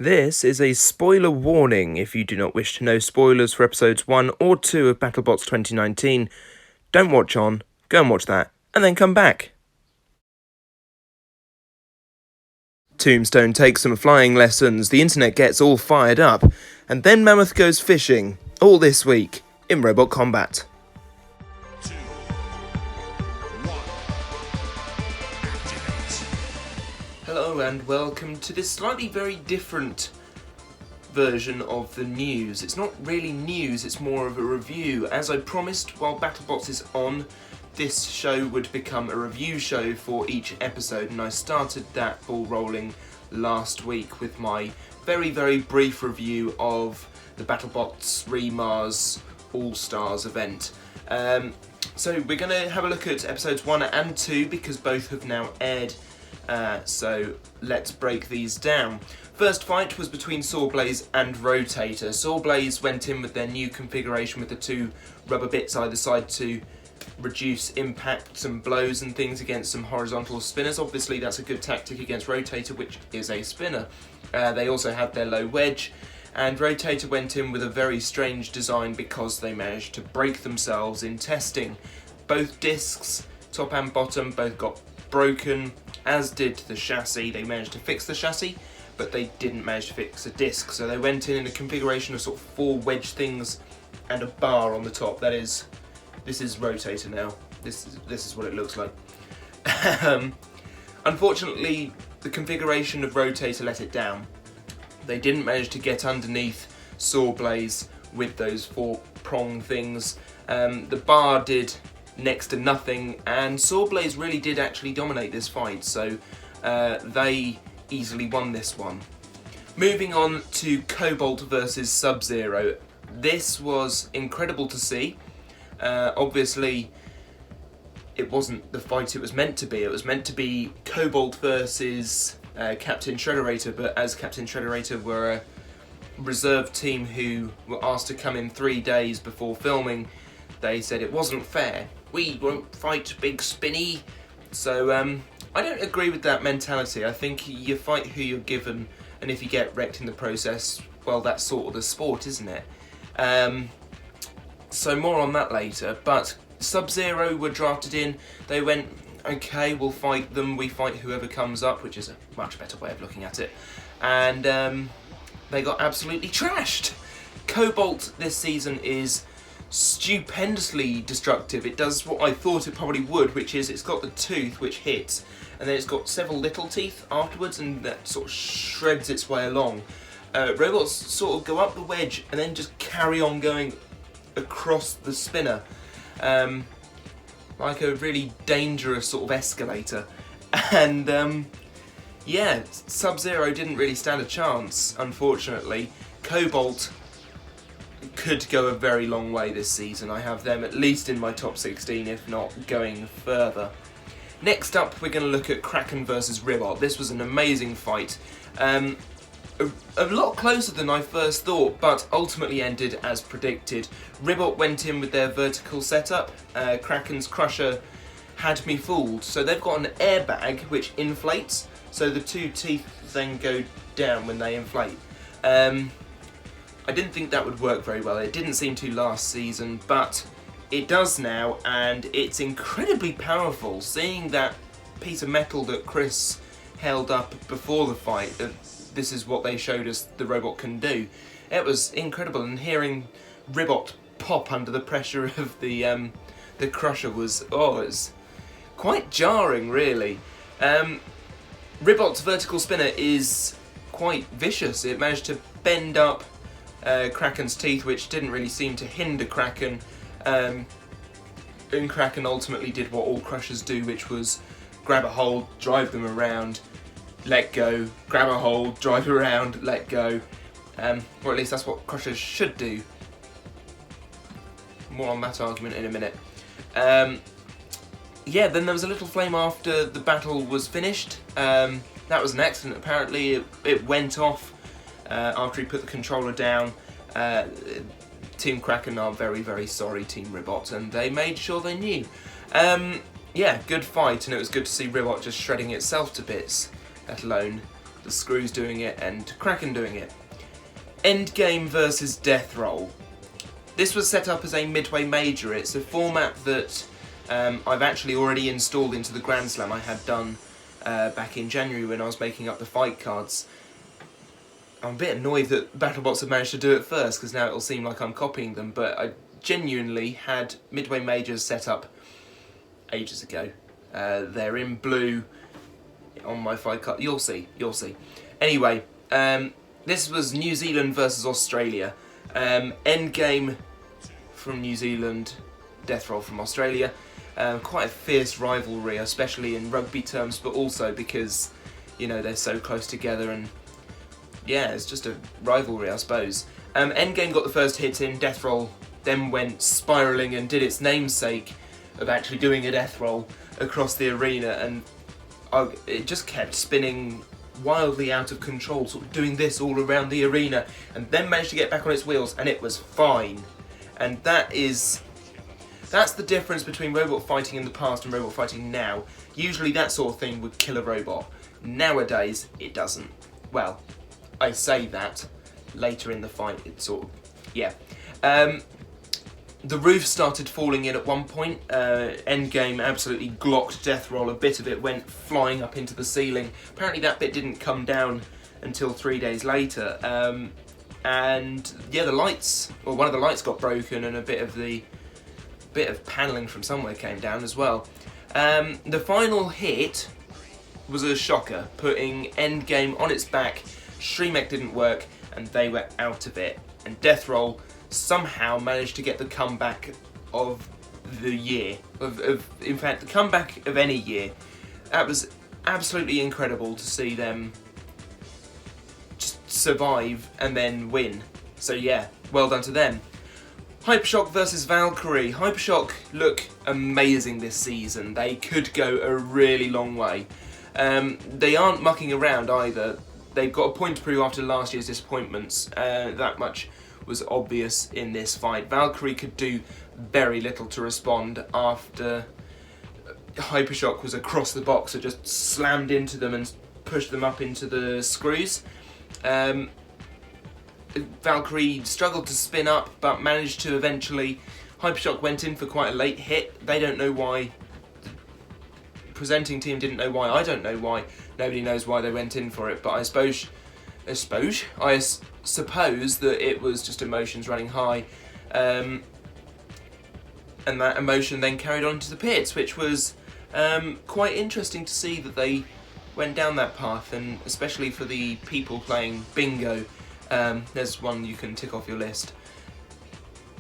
This is a spoiler warning. If you do not wish to know spoilers for episodes 1 or 2 of BattleBots 2019, don't watch on, go and watch that, and then come back. Tombstone takes some flying lessons, the internet gets all fired up, and then Mammoth goes fishing. All this week in Robot Combat. 2, 1, activate. Hello and welcome to this slightly very different version of the news. It's not really news, it's more of a review. As I promised, while BattleBots is on, this show would become a review show for each episode, and I started that ball rolling last week with my very, very brief review of the BattleBots Remars All-Stars event. So we're going to have a look at episodes 1 and 2 because both have now aired, so let's break these down. First fight was between Sawblaze and Rotator. Sawblaze went in with their new configuration with the two rubber bits either side to reduce impacts and blows and things against some horizontal spinners. Obviously that's a good tactic against Rotator, which is a spinner. They also had their low wedge, and Rotator went in with a very strange design because they managed to break themselves in testing. Both discs, top and bottom, both got broken, as did the chassis. They managed to fix the chassis, but they didn't manage to fix a disc, so they went in a configuration of sort of 4 wedge things and a bar on the top. That is, this is Rotator now. This is what it looks like. Unfortunately, the configuration of Rotator let it down. They didn't manage to get underneath Sawblaze with those 4 prong things. The bar did next to nothing, and Sawblaze really did actually dominate this fight, so they easily won this one. Moving on to Kobold versus SubZero. This was incredible to see. Obviously, it wasn't the fight it was meant to be. It was meant to be Kobold versus Captain Shredderator, but as Captain Shredderator were a reserve team who were asked to come in 3 days before filming, they said it wasn't fair. We won't fight Big Spinny. So I don't agree with that mentality. I think you fight who you're given, and if you get wrecked in the process, well, that's sort of the sport, isn't it? So more on that later, but SubZero were drafted in. They went, okay, we'll fight them, we fight whoever comes up, which is a much better way of looking at it. And they got absolutely trashed. Kobold this season is stupendously destructive. It does what I thought it probably would, which is it's got the tooth which hits, and then it's got several little teeth afterwards, and that sort of shreds its way along. Robots sort of go up the wedge and then just carry on going across the spinner, like a really dangerous sort of escalator. And yeah, SubZero didn't really stand a chance, unfortunately. Kobold could go a very long way this season. I have them at least in my top 16, if not going further. Next up, we're going to look at Kraken versus Ribot. This was an amazing fight. A lot closer than I first thought, but ultimately ended as predicted. Ribot went in with their vertical setup. Kraken's Crusher had me fooled. So they've got an airbag which inflates, so the 2 teeth then go down when they inflate. I didn't think that would work very well. It didn't seem to last season, but it does now, and it's incredibly powerful. Seeing that piece of metal that Chris held up before the fight, this is what they showed us the robot can do. It was incredible, and hearing Ribot pop under the pressure of the Crusher was, it's quite jarring, really. Ribot's vertical spinner is quite vicious. It managed to bend up Kraken's teeth, which didn't really seem to hinder Kraken. And Kraken ultimately did what all Crushers do, which was grab a hold, drive them around, let go, grab a hold, drive around, let go. Or at least that's what Crushers should do. More on that argument in a minute. Yeah, then there was a little flame after the battle was finished. That was an accident, apparently. It went off after he put the controller down. Team Kraken are very, very sorry, Team Ribot, and they made sure they knew. Yeah, good fight, and it was good to see Ribot just shredding itself to bits, let alone the Screws doing it, and Kraken doing it. Endgame versus Death Roll. This was set up as a midway major. It's a format that I've actually already installed into the Grand Slam I had done back in January when I was making up the fight cards. I'm a bit annoyed that BattleBots have managed to do it first, because now it'll seem like I'm copying them, but I genuinely had midway majors set up ages ago. They're in blue on my fight card. You'll see. Anyway, this was New Zealand versus Australia. Endgame from New Zealand, Death Roll from Australia. Quite a fierce rivalry, especially in rugby terms, but also because, you know, they're so close together, and yeah, it's just a rivalry, I suppose. Endgame got the first hit in. Death Roll then went spiralling and did its namesake of actually doing a death roll across the arena, and it just kept spinning wildly out of control, sort of doing this all around the arena, and then managed to get back on its wheels, and it was fine. And that's the difference between robot fighting in the past and robot fighting now. Usually that sort of thing would kill a robot. Nowadays, it doesn't. Well, I say that. Later in the fight, it sort of... yeah. The roof started falling in at one point. Endgame absolutely glocked Death Roll. A bit of it went flying up into the ceiling. Apparently that bit didn't come down until 3 days later. And yeah, the lights, or one of the lights got broken, and a bit of panelling from somewhere came down as well. The final hit was a shocker, putting Endgame on its back. Shremek didn't work, and they were out of it. And Death Roll somehow managed to get the comeback of the year. In fact, the comeback of any year. That was absolutely incredible to see them just survive and then win. So yeah, well done to them. Hypershock versus Valkyrie. Hypershock look amazing this season. They could go a really long way. They aren't mucking around either. They've got a point to prove after last year's disappointments. That much was obvious in this fight. Valkyrie could do very little to respond after Hypershock was across the box, so just slammed into them and pushed them up into the screws. Valkyrie struggled to spin up, but managed to eventually... Hypershock went in for quite a late hit. They don't know why. The presenting team didn't know why. I don't know why. Nobody knows why they went in for it, but I suppose that it was just emotions running high, and that emotion then carried on to the pits, which was quite interesting to see that they went down that path, and especially for the people playing bingo. There's one you can tick off your list.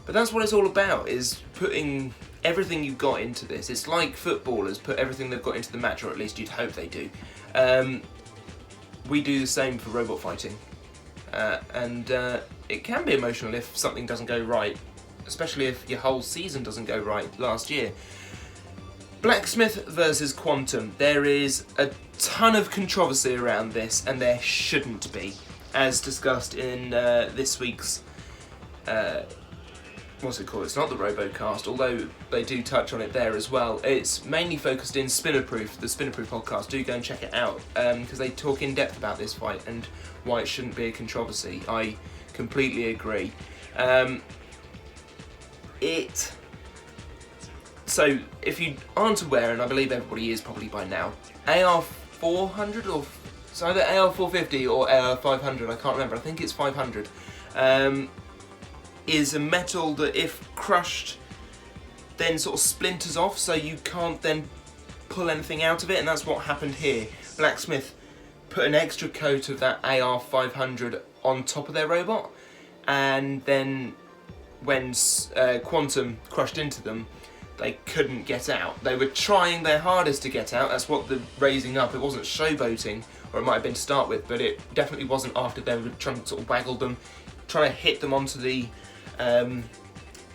But that's what it's all about, is putting everything you've got into this. It's like footballers put everything they've got into the match, or at least you'd hope they do. We do the same for robot fighting. And it can be emotional if something doesn't go right, especially if your whole season doesn't go right last year. Blacksmith versus Quantum. There is a ton of controversy around this, and there shouldn't be, as discussed in this week's what's it called? It's not the RoboCast, although they do touch on it there as well. It's mainly focused in Spinnerproof, the Spinnerproof podcast. Do go and check it out, because they talk in depth about this fight and why it shouldn't be a controversy. I completely agree. So, if you aren't aware, and I believe everybody is probably by now, AR400, or it's either AR450 or AR500, I can't remember, I think it's 500, is a metal that if crushed then sort of splinters off, so you can't then pull anything out of it, and that's what happened here. Blacksmith put an extra coat of that AR500 on top of their robot, and then when Quantum crushed into them, they couldn't get out. They were trying their hardest to get out. That's what the raising up, it wasn't showboating, or it might have been to start with, but it definitely wasn't after they were trying to sort of waggle them, trying to hit them onto the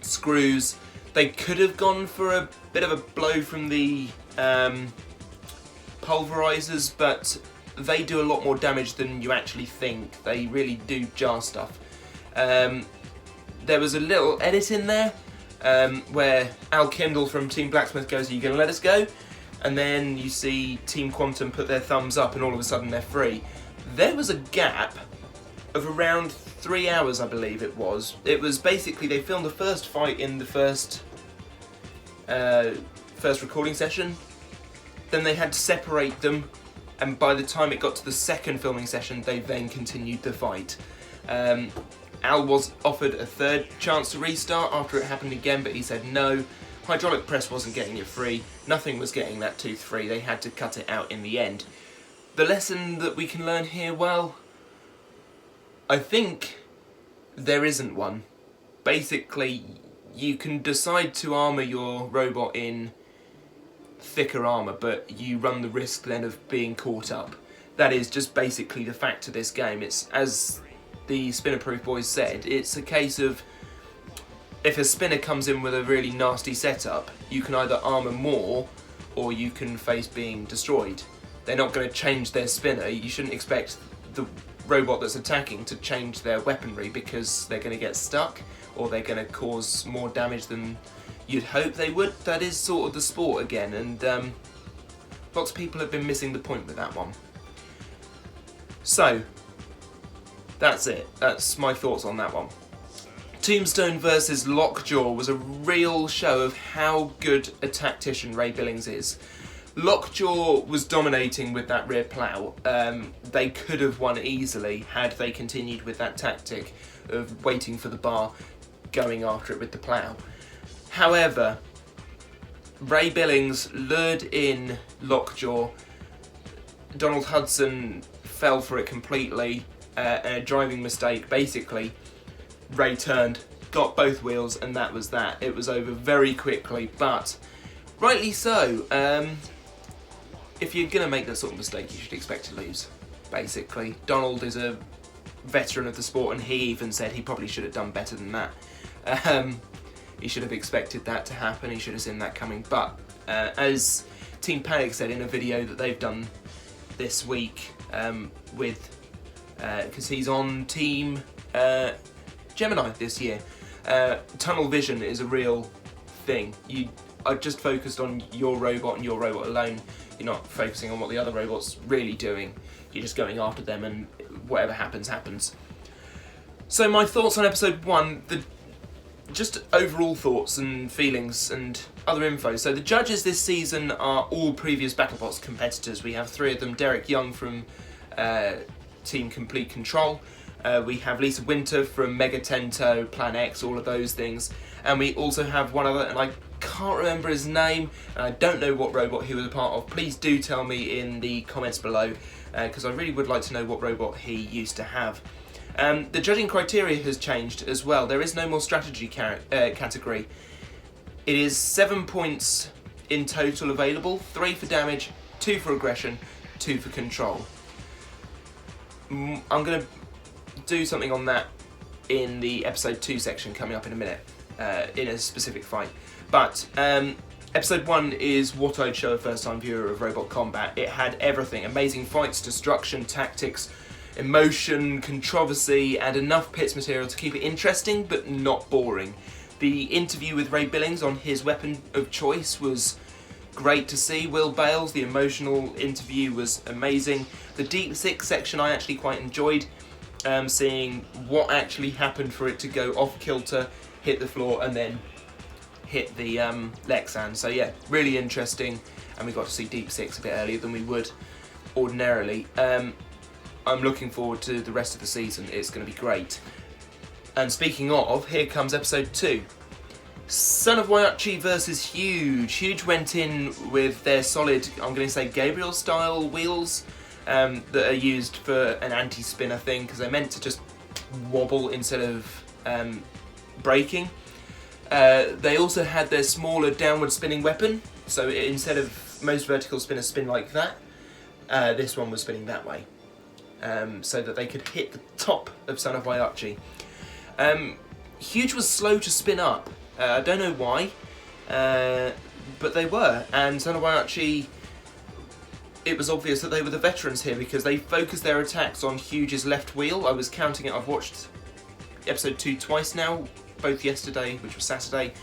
screws. They could have gone for a bit of a blow from the pulverizers, but they do a lot more damage than you actually think. They really do jar stuff. There was a little edit in there where Al Kendall from Team Blacksmith goes, "Are you going to let us go?" And then you see Team Quantum put their thumbs up, and all of a sudden they're free. there was a gap of around 3 hours, I believe it was. It was basically, they filmed the first fight in the first recording session, then they had to separate them, and by the time it got to the second filming session, they then continued the fight. Al was offered a third chance to restart after it happened again, but he said no. Hydraulic press wasn't getting it free, nothing was getting that tooth free, they had to cut it out in the end. The lesson that we can learn here, well, I think there isn't one. Basically, you can decide to armour your robot in thicker armour, but you run the risk then of being caught up. That is just basically the fact of this game. It's, as the Spinner-Proof boys said, it's a case of if a spinner comes in with a really nasty setup, you can either armour more or you can face being destroyed. They're not going to change their spinner. You shouldn't expect the robot that's attacking to change their weaponry because they're going to get stuck or they're going to cause more damage than you'd hope they would. That is sort of the sport again, and lots of people have been missing the point with that one. So, that's it. That's my thoughts on that one. Tombstone versus Lockjaw was a real show of how good a tactician Ray Billings is. Lockjaw was dominating with that rear plough. They could have won easily had they continued with that tactic of waiting for the bar, going after it with the plough. However, Ray Billings lured in Lockjaw. Donald Hudson fell for it completely, a driving mistake basically. Ray turned, got both wheels, and that was that. It was over very quickly, but rightly so. If you're going to make that sort of mistake, you should expect to lose, basically. Donald is a veteran of the sport, and he even said he probably should have done better than that. He should have expected that to happen, he should have seen that coming, but as Team Panic said in a video that they've done this week because he's on Team Gemini this year, tunnel vision is a real thing. You are just focused on your robot and your robot alone. You're not focusing on what the other robot's really doing. You're just going after them, and whatever happens, happens. So my thoughts on episode 1, just overall thoughts and feelings and other info. So the judges this season are all previous BattleBots competitors. We have 3 of them: Derek Young from Team Complete Control, we have Lisa Winter from Mega Tento, Plan X, all of those things, and we also have one other, and I can't remember his name, and I don't know what robot he was a part of. Please do tell me in the comments below, because I really would like to know what robot he used to have. The judging criteria has changed as well. There is no more strategy category. It is 7 points in total available, 3 for damage, 2 for aggression, 2 for control. I'm going to do something on that in the episode 2 section coming up in a minute, in a specific fight. But episode 1 is what I'd show a first time viewer of Robot Combat. It had everything: amazing fights, destruction, tactics, emotion, controversy, and enough pits material to keep it interesting but not boring. The interview with Ray Billings on his weapon of choice was great to see. Will Bales, the emotional interview, was amazing. The Deep Six section I actually quite enjoyed, seeing what actually happened for it to go off kilter, hit the floor, and then hit the Lexan. So yeah, really interesting, and we got to see Deep Six a bit earlier than we would ordinarily. I'm looking forward to the rest of the season. It's going to be great. And speaking of, here comes episode 2. Son of Waiachi versus Huge. Huge went in with their solid, I'm going to say Gabriel style wheels that are used for an anti-spinner thing, because they're meant to just wobble instead of braking. They also had their smaller downward spinning weapon, so instead of most vertical spinners spin like that, this one was spinning that way, so that they could hit the top of Son of Waiachi. Huge was slow to spin up. I don't know why, but they were, and Son of Waiachi, it was obvious that they were the veterans here because they focused their attacks on Huge's left wheel. I was counting it, I've watched episode 2 twice now, both yesterday, which was Saturday.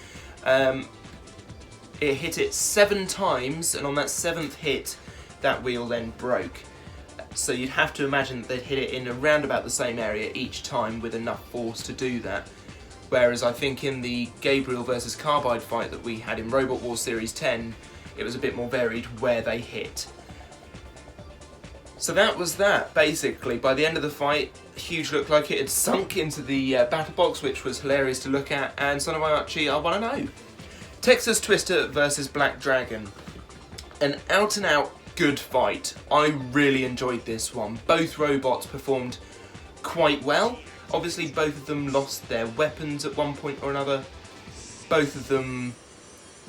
It hit it 7 times, and on that 7th hit, that wheel then broke. so you'd have to imagine that they'd hit it in around about the same area each time with enough force to do that. Whereas I think in the Gabriel versus Carbide fight that we had in Robot Wars Series 10, it was a bit more varied where they hit. So that was that, basically. By the end of the fight, Huge looked like it had sunk into the BattleBots, which was hilarious to look at, and Sonomachi are 1-0. Texas Twister versus Black Dragon. An out-and-out good fight. I really enjoyed this one. Both robots performed quite well. Obviously, both of them lost their weapons at one point or another. Both of them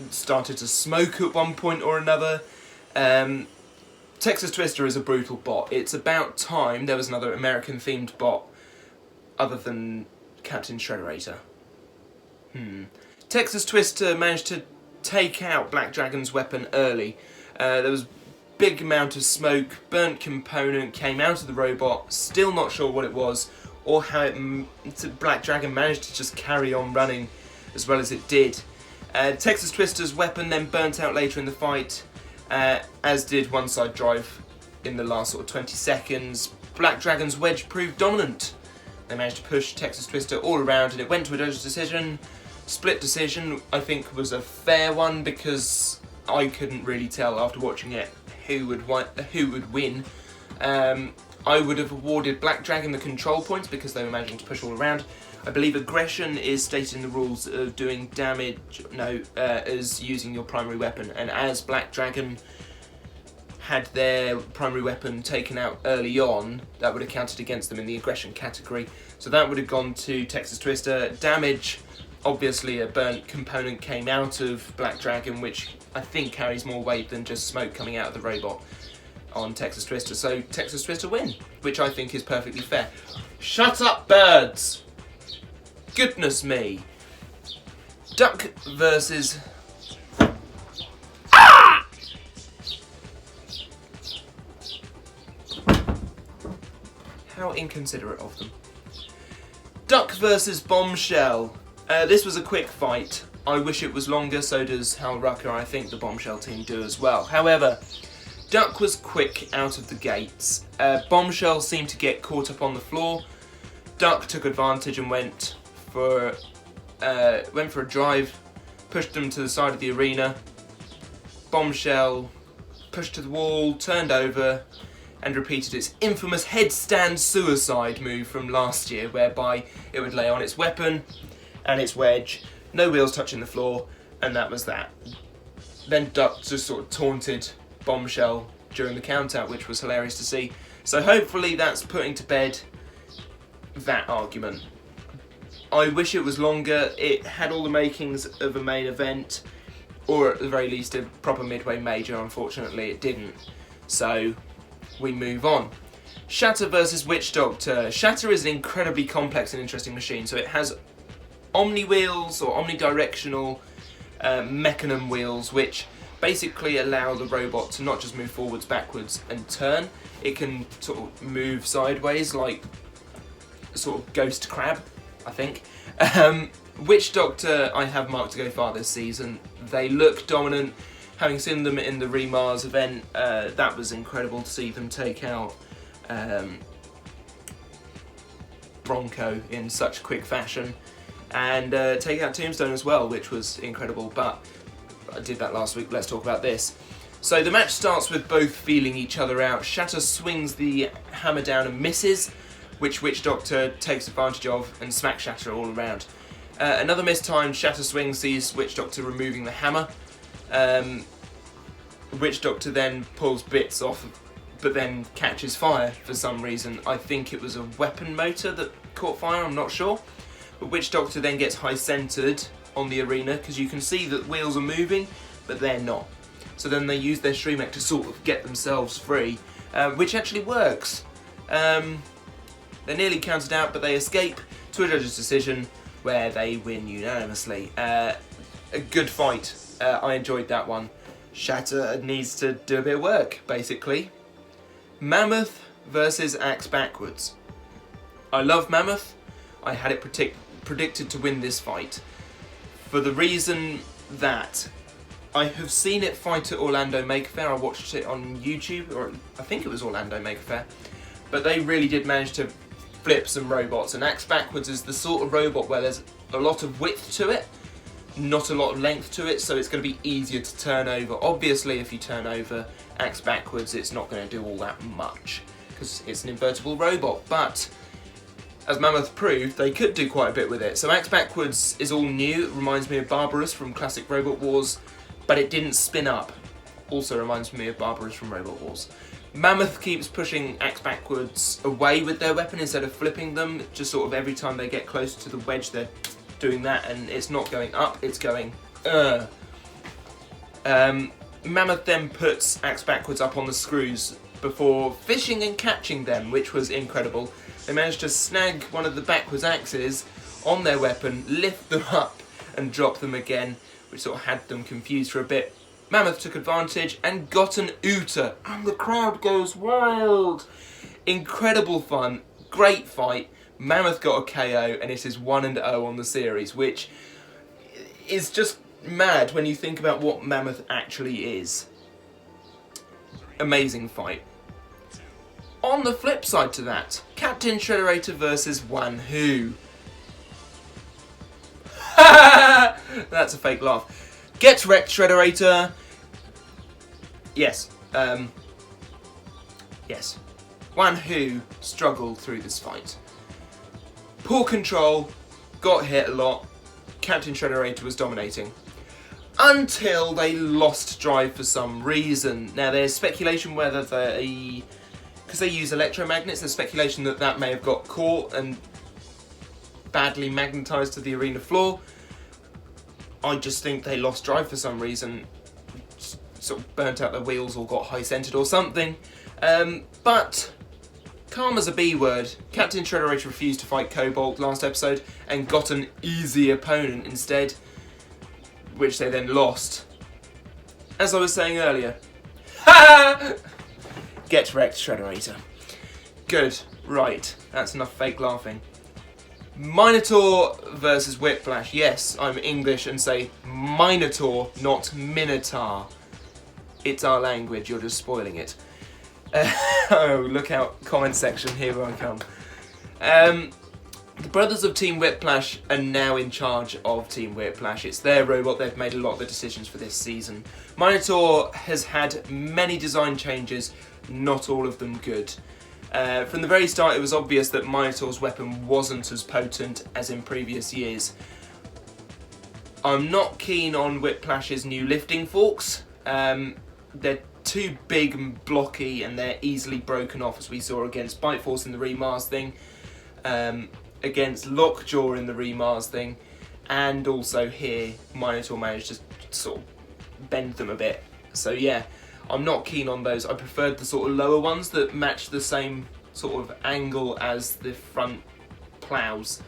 started to smoke at one point or another. Texas Twister is a brutal bot. It's about time there was another American-themed bot other than Captain Shredderator. Texas Twister managed to take out Black Dragon's weapon early. There was a big amount of smoke, burnt component came out of the robot, still not sure what it was, or how Black Dragon managed to just carry on running as well as it did. Texas Twister's weapon then burnt out later in the fight, as did one side drive in the last sort of 20 seconds. Black Dragon's wedge proved dominant. They managed to push Texas Twister all around and it went to a judge's decision. Split decision, I think, was a fair one because I couldn't really tell after watching it who would win. I would have awarded Black Dragon the control points because they were managing to push all around. I believe aggression is stated in the rules of doing damage, as using your primary weapon, and as Black Dragon had their primary weapon taken out early on, that would have counted against them in the aggression category. So that would have gone to Texas Twister. Damage, obviously a burnt component came out of Black Dragon, which I think carries more weight than just smoke coming out of the robot on Texas Twister. So Texas Twister win, which I think is perfectly fair. Shut up, birds! Goodness me. Duck versus... Ah! How inconsiderate of them. Duck versus Bombshell. This was a quick fight. I wish it was longer, so does Hal Rucker. I think the Bombshell team do as well. However, Duck was quick out of the gates. Bombshell seemed to get caught up on the floor. Duck took advantage and went for a drive, pushed them to the side of the arena. Bombshell pushed to the wall, turned over, and repeated its infamous headstand suicide move from last year, whereby it would lay on its weapon and its wedge, no wheels touching the floor, and that was that. Then Duck just sort of taunted Bombshell during the count-out, which was hilarious to see. So hopefully that's putting to bed that argument. I wish it was longer. It had all the makings of a main event, or at the very least a proper midway major. Unfortunately it didn't, so we move on. Shatter versus Witch Doctor. Shatter is an incredibly complex and interesting machine. So it has omni-wheels or omnidirectional mechanism wheels, which basically allow the robot to not just move forwards, backwards and turn. It can sort of move sideways like a sort of ghost crab, I think. Witch Doctor I have marked to go far this season. They look dominant. Having seen them in the Remars event, that was incredible to see them take out Bronco in such quick fashion, and take out Tombstone as well, which was incredible, but I did that last week. Let's talk about this. So the match starts with both feeling each other out. Shatter swings the hammer down and misses, which Witch Doctor takes advantage of and smacks Shatter all around. Another missed time, Shatter swing sees Witch Doctor removing the hammer. Witch Doctor then pulls bits off, but then catches fire for some reason. I think it was a weapon motor that caught fire, I'm not sure. But Witch Doctor then gets high-centered on the arena, because you can see that wheels are moving, but they're not. So then they use their stream mech to sort of get themselves free, which actually works. They're nearly counted out, but they escape to a judge's decision where they win unanimously. A good fight. I enjoyed that one. Shatter needs to do a bit of work, basically. Mammoth versus Axe Backwards. I love Mammoth. I had it predicted to win this fight, for the reason that I have seen it fight at Orlando Maker Faire. I watched it on YouTube, or I think it was Orlando Maker Faire. But they really did manage to flip some robots, and Axe Backwards is the sort of robot where there's a lot of width to it, not a lot of length to it, so it's going to be easier to turn over. Obviously, if you turn over Axe Backwards, it's not going to do all that much, because it's an invertible robot, but as Mammoth proved, they could do quite a bit with it. So Axe Backwards is all new. It reminds me of Barbarous from classic Robot Wars, but it didn't spin up. Also reminds me of Barbarous from Robot Wars. Mammoth keeps pushing Axe Backwards away with their weapon instead of flipping them. Just sort of every time they get close to the wedge, they're doing that, and it's not going up, it's going Mammoth then puts Axe Backwards up on the screws before fishing and catching them, which was incredible. They managed to snag one of the backwards axes on their weapon, lift them up and drop them again, which sort of had them confused for a bit. Mammoth took advantage and got an Uta, and the crowd goes wild. Incredible fun, great fight. Mammoth got a KO, and it is 1-0 on the series, which is just mad when you think about what Mammoth actually is. Amazing fight. On the flip side to that, Captain Shredderator versus Wanhu. That's a fake laugh. Get wrecked, Shredderator. Yes. Yes. Wanhu struggled through this fight. Poor control, got hit a lot. Captain Shredderator was dominating. Until they lost drive for some reason. Now there's speculation whether they... because they use electromagnets, there's speculation that that may have got caught and badly magnetised to the arena floor. I just think they lost drive for some reason. Sort of burnt out their wheels or got high-centred or something. But calm as a B word. Captain Shredderator refused to fight Kobold last episode and got an easy opponent instead, which they then lost. As I was saying earlier. Get wrecked, Shredderator. Good. Right. That's enough fake laughing. Minotaur versus Whiplash. Yes, I'm English and say Minotaur, not Minotaur. It's our language, you're just spoiling it. Oh, look out, comment section, here I come. The brothers of Team Whiplash are now in charge of Team Whiplash. It's their robot, they've made a lot of the decisions for this season. Minotaur has had many design changes, not all of them good. From the very start, it was obvious that Minotaur's weapon wasn't as potent as in previous years. I'm not keen on Whiplash's new lifting forks. They're too big and blocky, and they're easily broken off, as we saw against Bite Force in the Remars thing, against Lockjaw in the Remars thing, and also here, Minotaur managed to sort of bend them a bit. So yeah, I'm not keen on those. I preferred the sort of lower ones that match the same sort of angle as the front plows.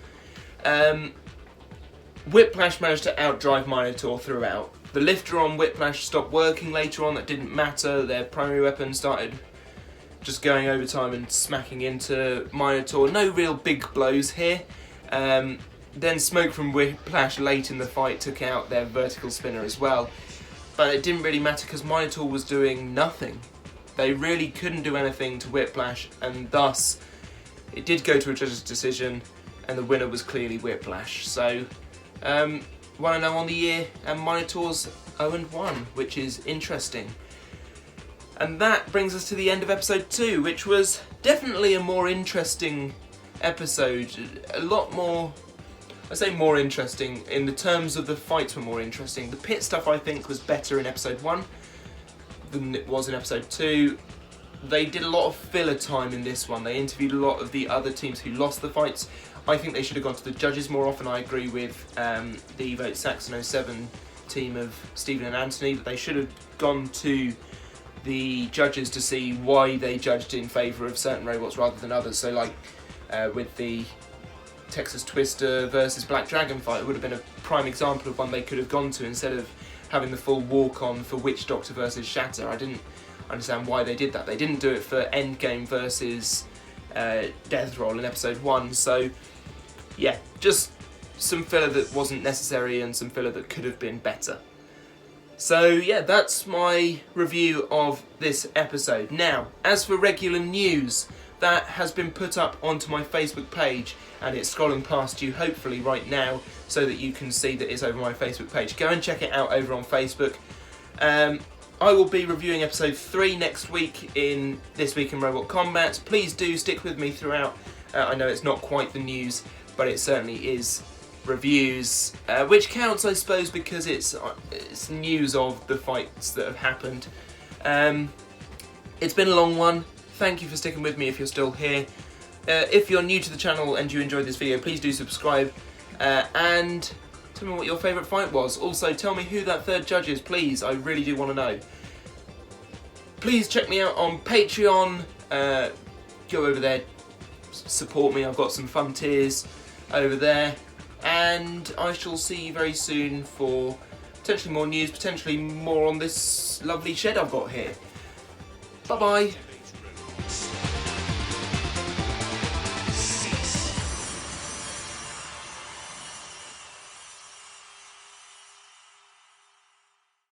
Whiplash managed to outdrive Minotaur throughout. The lifter on Whiplash stopped working later on, that didn't matter. Their primary weapon started just going over time and smacking into Minotaur. No real big blows here. Then smoke from Whiplash late in the fight took out their vertical spinner as well. But it didn't really matter because Minotaur was doing nothing. They really couldn't do anything to Whiplash, and thus it did go to a judge's decision, and the winner was clearly Whiplash. So 1-0 on the year, and Minotaur's 0-1, which is interesting. And that brings us to the end of episode 2, which was definitely a more interesting episode. A lot more, I say more interesting, in the terms of the fights were more interesting. The pit stuff I think was better in episode 1 than it was in episode 2. They did a lot of filler time in this one. They interviewed a lot of the other teams who lost the fights. I think they should have gone to the judges more often. I agree with the Vote Saxon 07 team of Stephen and Anthony that they should have gone to the judges to see why they judged in favour of certain robots rather than others. So like with the Texas Twister versus Black Dragon fight, it would have been a prime example of one they could have gone to instead of having the full walk-on for Witch Doctor versus Shatter. I didn't understand why they did that. They didn't do it for Endgame versus Death Roll in episode 1, so yeah, just some filler that wasn't necessary and some filler that could have been better. So yeah, that's my review of this episode. Now, as for regular news, that has been put up onto my Facebook page, and it's scrolling past you hopefully right now so that you can see that it's over my Facebook page. Go and check it out over on Facebook. I will be reviewing episode 3 next week in This Week in Robot Combat. Please do stick with me throughout. I know it's not quite the news, but it certainly is reviews, which counts, I suppose, because it's news of the fights that have happened. It's been a long one. Thank you for sticking with me if you're still here. If you're new to the channel and you enjoyed this video, please do subscribe, and tell me what your favourite fight was. Also, tell me who that third judge is, please. I really do want to know. Please check me out on Patreon. Go over there, support me. I've got some fun tiers over there. And I shall see you very soon for potentially more news, potentially more on this lovely shed I've got here. Bye-bye.